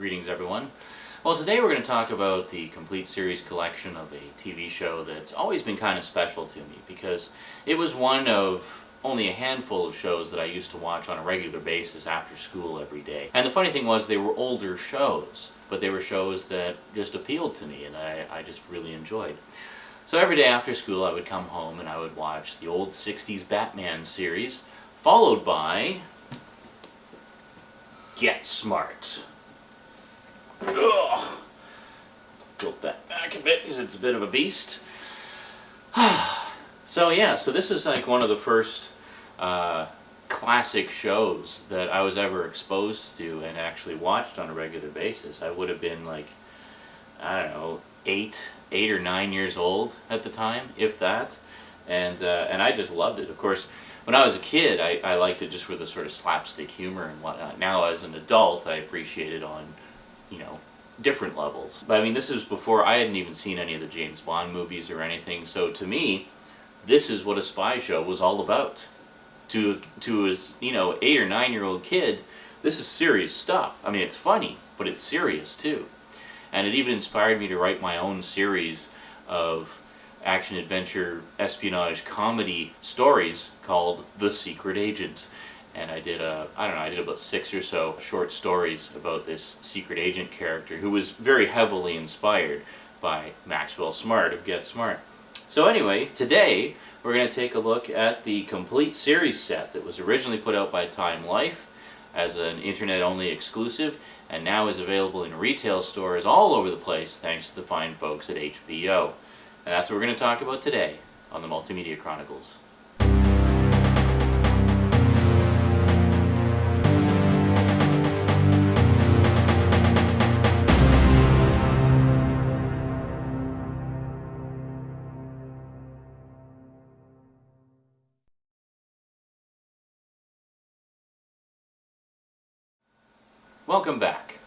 Greetings, everyone. Well, today we're going to talk about the complete series collection of a TV show that's always been kind of special to me because it was one of only a handful of shows that I used to watch on a regular basis after school every day. And the funny thing was they were older shows, but they were shows that just appealed to me and I just really enjoyed. So every day after school I would come home and I would watch the old 60s Batman series, followed by Get Smart. Ugh. Tilt that back a bit because it's a bit of a beast. So this is like one of the first classic shows that I was ever exposed to and actually watched on a regular basis. I would have been like, I don't know, 8 or 9 years old at the time, if that, and I just loved it. Of course, when I was a kid, I liked it just for the sort of slapstick humor and whatnot. Now, as an adult, I appreciate it on, different levels. But I mean, this is before I hadn't even seen any of the James Bond movies or anything, so to me, this is what a spy show was all about. To a 8 or 9 year old kid, this is serious stuff. I mean, it's funny, but it's serious too. And it even inspired me to write my own series of action, adventure, espionage, comedy stories called The Secret Agent. And I did about 6 or so short stories about this secret agent character who was very heavily inspired by Maxwell Smart of Get Smart. So anyway, today we're going to take a look at the complete series set that was originally put out by Time Life as an internet-only exclusive and now is available in retail stores all over the place thanks to the fine folks at HBO. And that's what we're going to talk about today on the Multimedia Chronicles. Welcome back.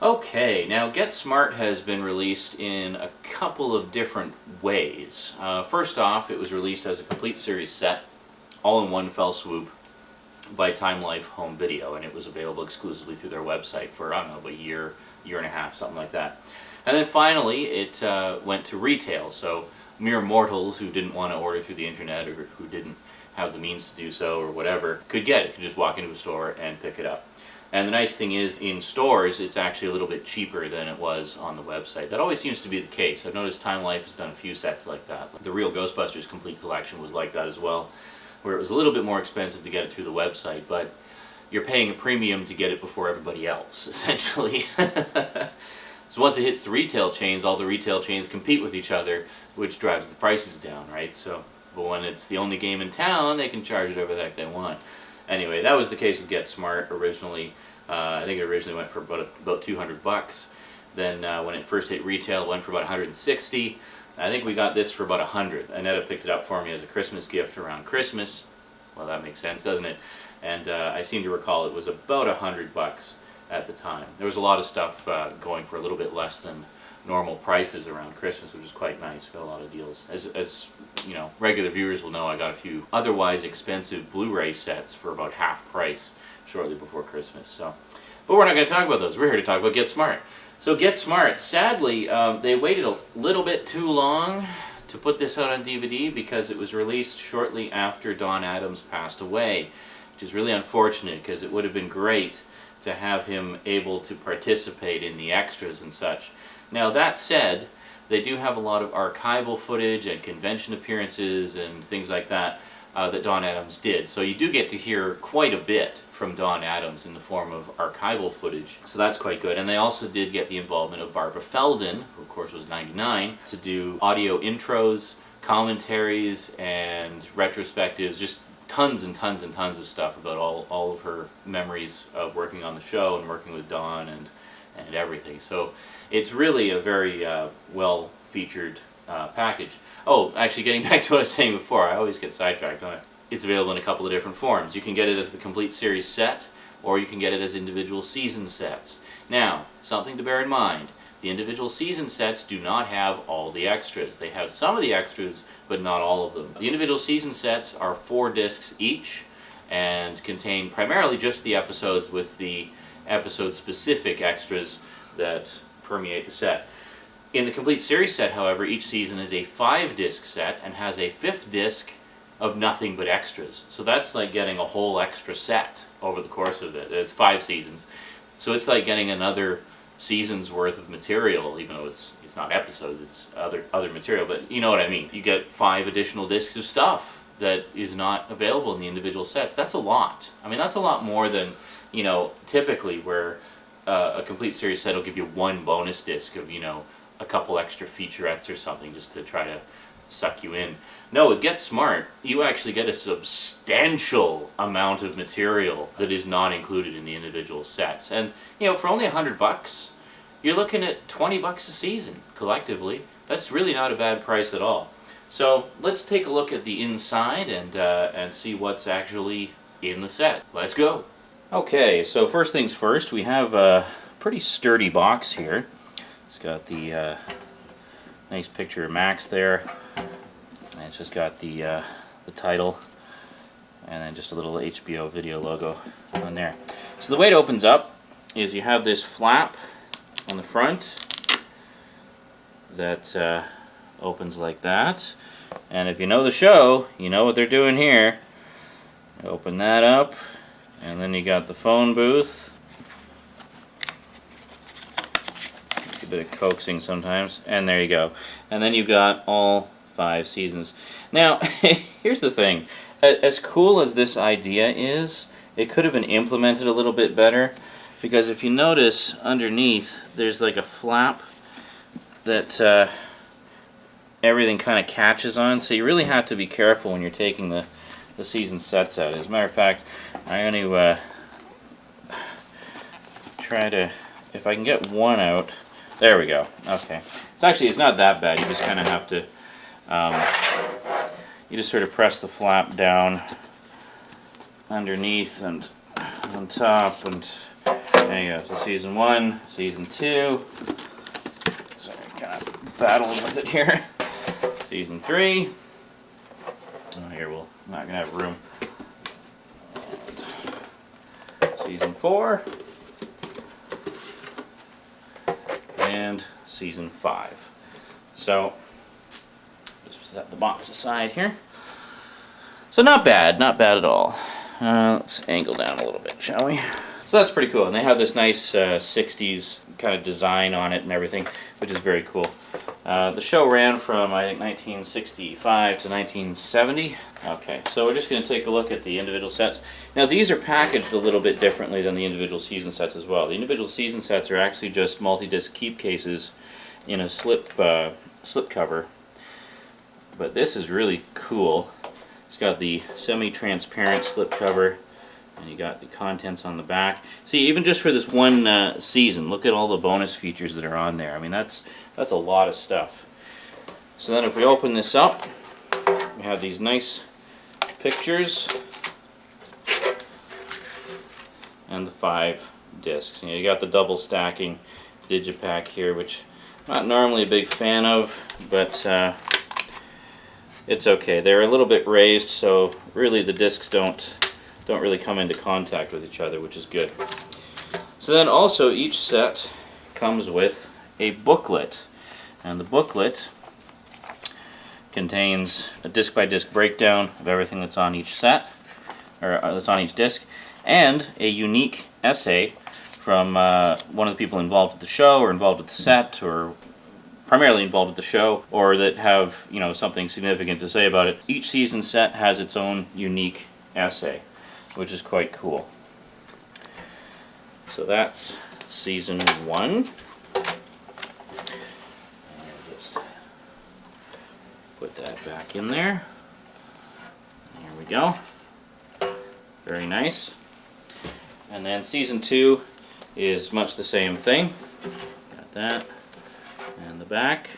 Okay, now Get Smart has been released in a couple of different ways. First off, it was released as a complete series set, all in one fell swoop, by Time Life Home Video, and it was available exclusively through their website for, I don't know, a year and a half, something like that. And then finally, it went to retail, so mere mortals who didn't want to order through the internet or who didn't have the means to do so or whatever could get it, could just walk into a store and pick it up. And the nice thing is, in stores, it's actually a little bit cheaper than it was on the website. That always seems to be the case. I've noticed Time Life has done a few sets like that. The Real Ghostbusters Complete Collection was like that as well, where it was a little bit more expensive to get it through the website, but you're paying a premium to get it before everybody else, essentially. So once it hits the retail chains, all the retail chains compete with each other, which drives the prices down, right? So, but when it's the only game in town, they can charge it whatever the heck they want. Anyway, that was the case with Get Smart originally. I think it originally went for about $200. Then when it first hit retail, it went for about $160. I think we got this for about $100. Annetta picked it up for me as a Christmas gift around Christmas. Well, that makes sense, doesn't it? And I seem to recall it was about $100 at the time. There was a lot of stuff going for a little bit less than normal prices around Christmas, which is quite nice. We got a lot of deals. As you know, regular viewers will know, I got a few otherwise expensive Blu-ray sets for about half price shortly before Christmas. So, but we're not going to talk about those. We're here to talk about Get Smart. So Get Smart, sadly, they waited a little bit too long to put this out on DVD because it was released shortly after Don Adams passed away, which is really unfortunate because it would have been great to have him able to participate in the extras and such. Now that said, they do have a lot of archival footage and convention appearances and things like that that Don Adams did. So you do get to hear quite a bit from Don Adams in the form of archival footage. So that's quite good. And they also did get the involvement of Barbara Feldon, who of course was 99, to do audio intros, commentaries, and retrospectives, just tons and tons and tons of stuff about all of her memories of working on the show and working with Don and everything. So it's really a very well featured package. Oh, actually, getting back to what I was saying before, I always get sidetracked, don't I? It's available in a couple of different forms. You can get it as the complete series set, or you can get it as individual season sets. Now, something to bear in mind, the individual season sets do not have all the extras. They have some of the extras, but not all of them. The individual season sets are 4 discs each, and contain primarily just the episodes with the episode-specific extras that permeate the set. In the complete series set, however, each season is a 5-disc set and has a 5th disc of nothing but extras. So that's like getting a whole extra set over the course of it. It's 5 seasons. So it's like getting another season's worth of material, even though it's not episodes, it's other material, but you know what I mean. You get 5 additional discs of stuff that is not available in the individual sets. That's a lot. I mean, that's a lot more than, you know, typically where a complete series set will give you 1 bonus disc of, you know, a couple extra featurettes or something just to try to suck you in. No, with Get Smart, you actually get a substantial amount of material that is not included in the individual sets. And, you know, for only $100, you're looking at $20 a season collectively. That's really not a bad price at all. So let's take a look at the inside and see what's actually in the set. Let's go. Okay, so first things first, we have a pretty sturdy box here. It's got the nice picture of Max there, and it's just got the title, and then just a little HBO video logo on there. So the way it opens up is you have this flap on the front that opens like that, and if you know the show, you know what they're doing here. Open that up, and then you got the phone booth. A bit of coaxing sometimes, and there you go. And then you've got all 5 seasons. Now, here's the thing. As cool as this idea is, it could have been implemented a little bit better, because if you notice underneath, there's like a flap that everything kind of catches on, so you really have to be careful when you're taking the season sets out. As a matter of fact, I'm going to try to, if I can get one out. There we go. Okay. It's not that bad. You just kind of have to, you just sort of press the flap down underneath and on top, and there you go. So season 1, season 2. Sorry, kind of battling with it here. Season 3. Oh, here we're not gonna have room. And season 4. And season 5. So just set the box aside here. So not bad at all. Let's angle down a little bit, shall we? So that's pretty cool, and they have this nice 60s kind of design on it and everything, which is very cool. The show ran from, I think, 1965 to 1970. Okay, so we're just going to take a look at the individual sets. Now these are packaged a little bit differently than the individual season sets as well. The individual season sets are actually just multi-disc keep cases in a slip cover. But this is really cool. It's got the semi-transparent slip cover, and you got the contents on the back. See, even just for this one season, look at all the bonus features that are on there. I mean, that's a lot of stuff. So then if we open this up, we have these nice pictures and the 5 discs. You got the double stacking digipack here, which I'm not normally a big fan of, but it's okay. They're a little bit raised, so really the discs don't really come into contact with each other, which is good. So then also each set comes with a booklet, and the booklet contains a disc-by-disc breakdown of everything that's on each set, or that's on each disc, and a unique essay from one of the people involved with the show, or involved with the set, or primarily involved with the show, or that have, you know, something significant to say about it. Each season set has its own unique essay, which is quite cool. So that's season 1. Just put that back in there. There we go. Very nice. And then season 2 is much the same thing. Got that. And the back.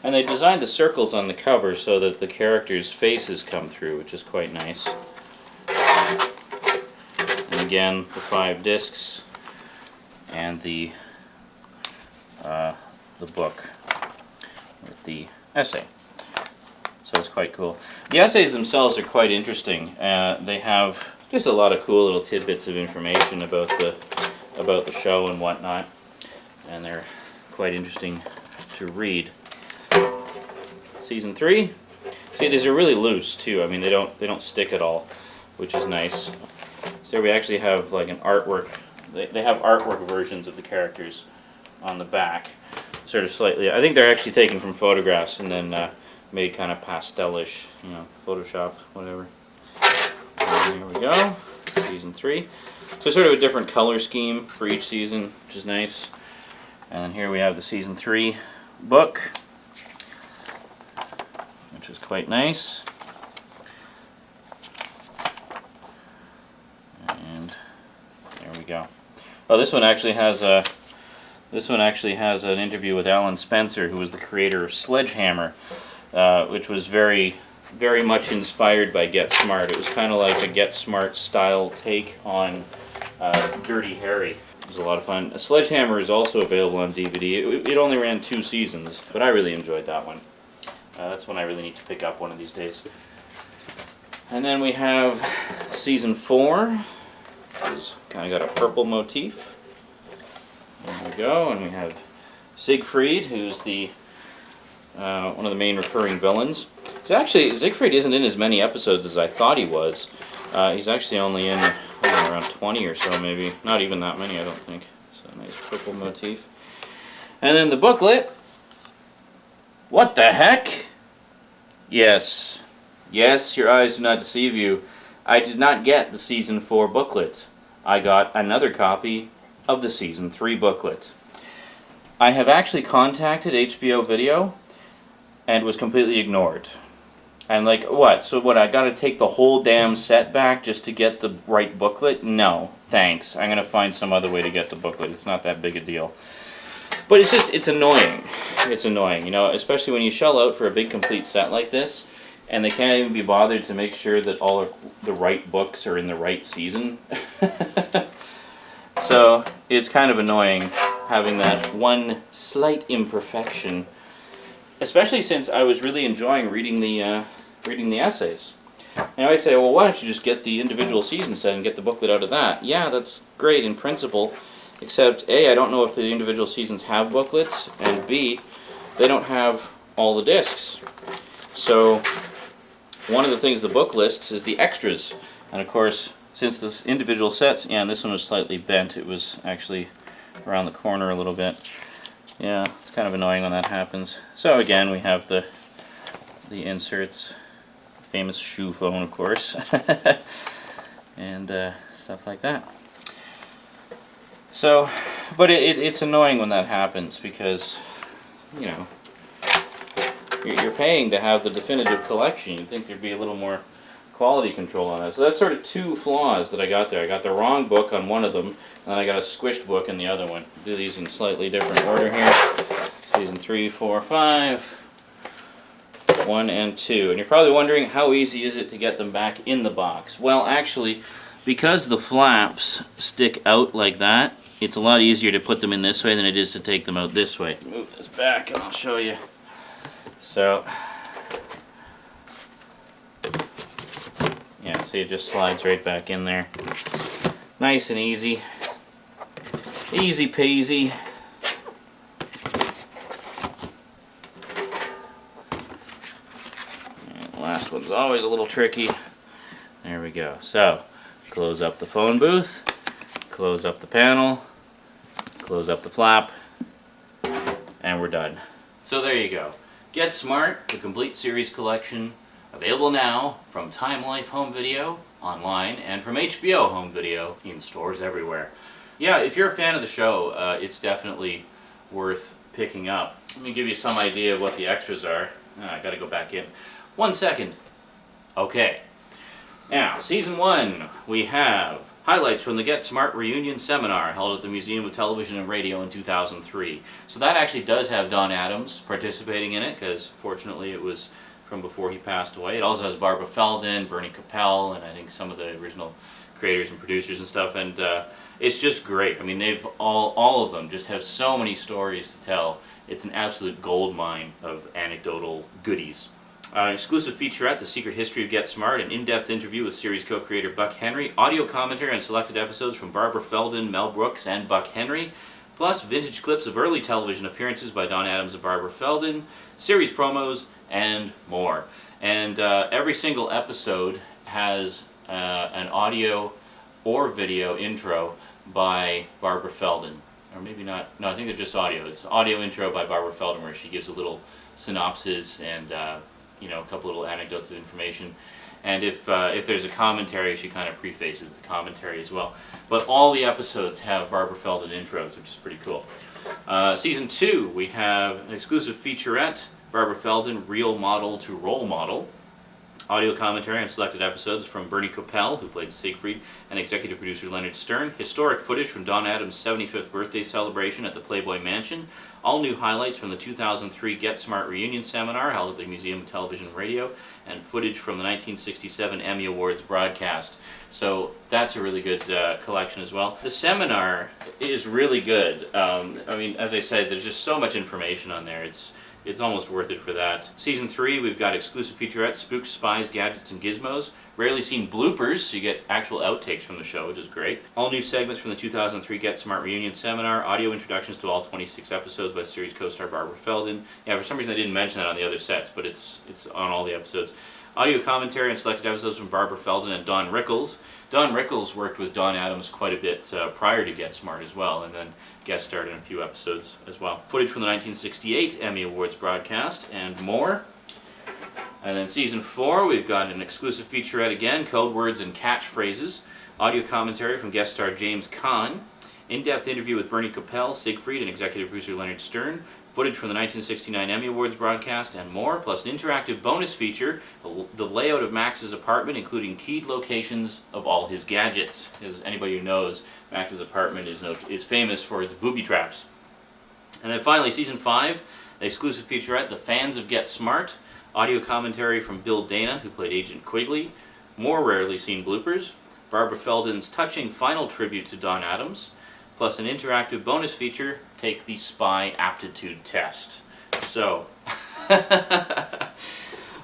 And they designed the circles on the cover so that the characters' faces come through, which is quite nice. And again, the 5 discs and the book with the essay. So it's quite cool. The essays themselves are quite interesting. They have just a lot of cool little tidbits of information about the show and whatnot, and they're quite interesting to read. Season 3. See, these are really loose too. I mean, they don't stick at all, which is nice. So we actually have like an artwork. They have artwork versions of the characters on the back, sort of slightly. I think they're actually taken from photographs and then made kind of pastelish, you know, Photoshop, whatever. And here we go, season 3. So sort of a different color scheme for each season, which is nice. And then here we have the season 3 book, which is quite nice. And there we go. Oh, this one actually has an interview with Alan Spencer, who was the creator of Sledgehammer, which was very much inspired by Get Smart. It was kind of like a Get Smart style take on Dirty Harry. It was a lot of fun. Sledgehammer is also available on DVD. It only ran 2 seasons, but I really enjoyed that one. That's one I really need to pick up one of these days. And then we have season 4. It's kind of got a purple motif. There we go, and we have Siegfried, who's the one of the main recurring villains. So actually, Siegfried isn't in as many episodes as I thought he was. He's actually only in around 20 or so, maybe. Not even that many, I don't think. So nice purple motif. And then the booklet. What the heck? Yes. Yes, your eyes do not deceive you. I did not get the season 4 booklet. I got another copy of the season 3 booklet. I have actually contacted HBO Video and was completely ignored. I'm like, what? So what, I gotta take the whole damn set back just to get the right booklet? No, thanks. I'm gonna find some other way to get the booklet. It's not that big a deal. But it's annoying. It's annoying, you know, especially when you shell out for a big complete set like this, and they can't even be bothered to make sure that all of the right books are in the right season. So it's kind of annoying having that one slight imperfection, especially since I was really enjoying reading the essays. And I say, well, why don't you just get the individual season set and get the booklet out of that? Yeah, that's great in principle, except A, I don't know if the individual seasons have booklets, and B, they don't have all the discs. So one of the things the book lists is the extras, and of course, since this individual sets, yeah, and this one was slightly bent, it was actually around the corner a little bit. Yeah, it's kind of annoying when that happens. So again, we have the inserts, famous shoe phone, of course, and stuff like that. So, but it's annoying when that happens because, you know, you're paying to have the definitive collection. You'd think there'd be a little more quality control on it. So that's sort of 2 flaws that I got there. I got the wrong book on one of them, and then I got a squished book in the other one. Do these in slightly different order here. Season 3, 4, 5, 1, and 2. And you're probably wondering, how easy is it to get them back in the box? Well, actually, because the flaps stick out like that, it's a lot easier to put them in this way than it is to take them out this way. Move this back and I'll show you. So, yeah, see, it just slides right back in there. Nice and easy. Easy peasy. And the last one's always a little tricky. There we go. So, close up the phone booth, close up the panel, close up the flap, and we're done. So there you go. Get Smart, the complete series collection, available now from Time Life Home Video online and from HBO Home Video in stores everywhere. Yeah, if you're a fan of the show, it's definitely worth picking up. Let me give you some idea of what the extras are. I gotta go back in. 1 second. Okay. Now, Season 1, we have highlights from the Get Smart reunion seminar held at the Museum of Television and Radio in 2003. So that actually does have Don Adams participating in it, because fortunately it was from before he passed away. It also has Barbara Feldon, Bernie Capel, and I think some of the original creators and producers and stuff, and it's just great. I mean, they've all of them just have so many stories to tell. It's an absolute gold mine of anecdotal goodies. Exclusive featurette, The Secret History of Get Smart, an in-depth interview with series co-creator Buck Henry, audio commentary on selected episodes from Barbara Feldon, Mel Brooks, and Buck Henry, plus vintage clips of early television appearances by Don Adams and Barbara Feldon, series promos, and more. And every single episode has an audio or video intro by Barbara Feldon. Or maybe not, no, I think they're just audio. It's audio intro by Barbara Feldon where she gives a little synopsis and a couple little anecdotes of information. And if there's a commentary, she kind of prefaces the commentary as well. But all the episodes have Barbara Feldon intros, which is pretty cool. Season 2, we have an exclusive featurette, Barbara Feldon, Real Model to Role Model. Audio commentary on selected episodes from Bernie Coppell, who played Siegfried, and executive producer Leonard Stern. Historic footage from Don Adams' 75th birthday celebration at the Playboy Mansion. All new highlights from the 2003 Get Smart reunion seminar held at the Museum of Television and Radio, and footage from the 1967 Emmy Awards broadcast. So that's a really good collection as well. The seminar is really good. I mean, as I said, there's just so much information on there. It's almost worth it for that. Season 3, we've got exclusive featurettes, Spooks, Spies, Gadgets, and Gizmos. Rarely seen bloopers, so you get actual outtakes from the show, which is great. All new segments from the 2003 Get Smart reunion seminar. Audio introductions to all 26 episodes by series co-star Barbara Feldon. Yeah, for some reason I didn't mention that on the other sets, but it's on all the episodes. Audio commentary on selected episodes from Barbara Feldon and Don Rickles. Don Rickles worked with Don Adams quite a bit prior to Get Smart as well, and then guest starred in a few episodes as well. Footage from the 1968 Emmy Awards broadcast and more. And then Season 4, we've got an exclusive featurette again, Code Words and Catchphrases. Audio commentary from guest star James Caan. In-depth interview with Bernie Coppell, Siegfried, and executive producer Leonard Stern. Footage from the 1969 Emmy Awards broadcast and more, plus an interactive bonus feature, the layout of Max's apartment, including keyed locations of all his gadgets. As anybody who knows, Max's apartment is famous for its booby traps. And then finally, Season 5, the exclusive featurette, The Fans of Get Smart. Audio commentary from Bill Dana, who played Agent Quigley. More rarely seen bloopers. Barbara Feldon's touching final tribute to Don Adams. Plus an interactive bonus feature, Take the Spy Aptitude Test. So,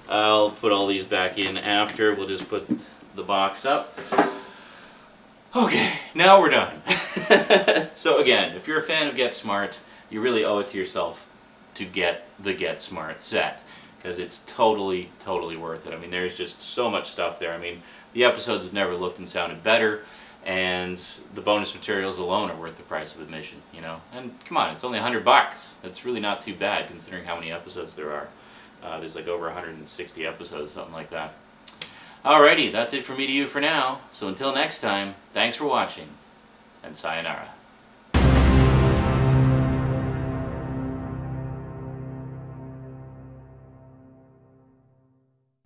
I'll put all these back in after. We'll just put the box up. Okay, now we're done. So again, if you're a fan of Get Smart, you really owe it to yourself to get the Get Smart set, because it's totally worth it. I mean, there's just so much stuff there. I mean, the episodes have never looked and sounded better. And the bonus materials alone are worth the price of admission, you know. And come on, it's only $100. That's really not too bad considering how many episodes there are. There's like over 160 episodes, something like that. Alrighty, that's it from me to you for now. So until next time, thanks for watching, and sayonara.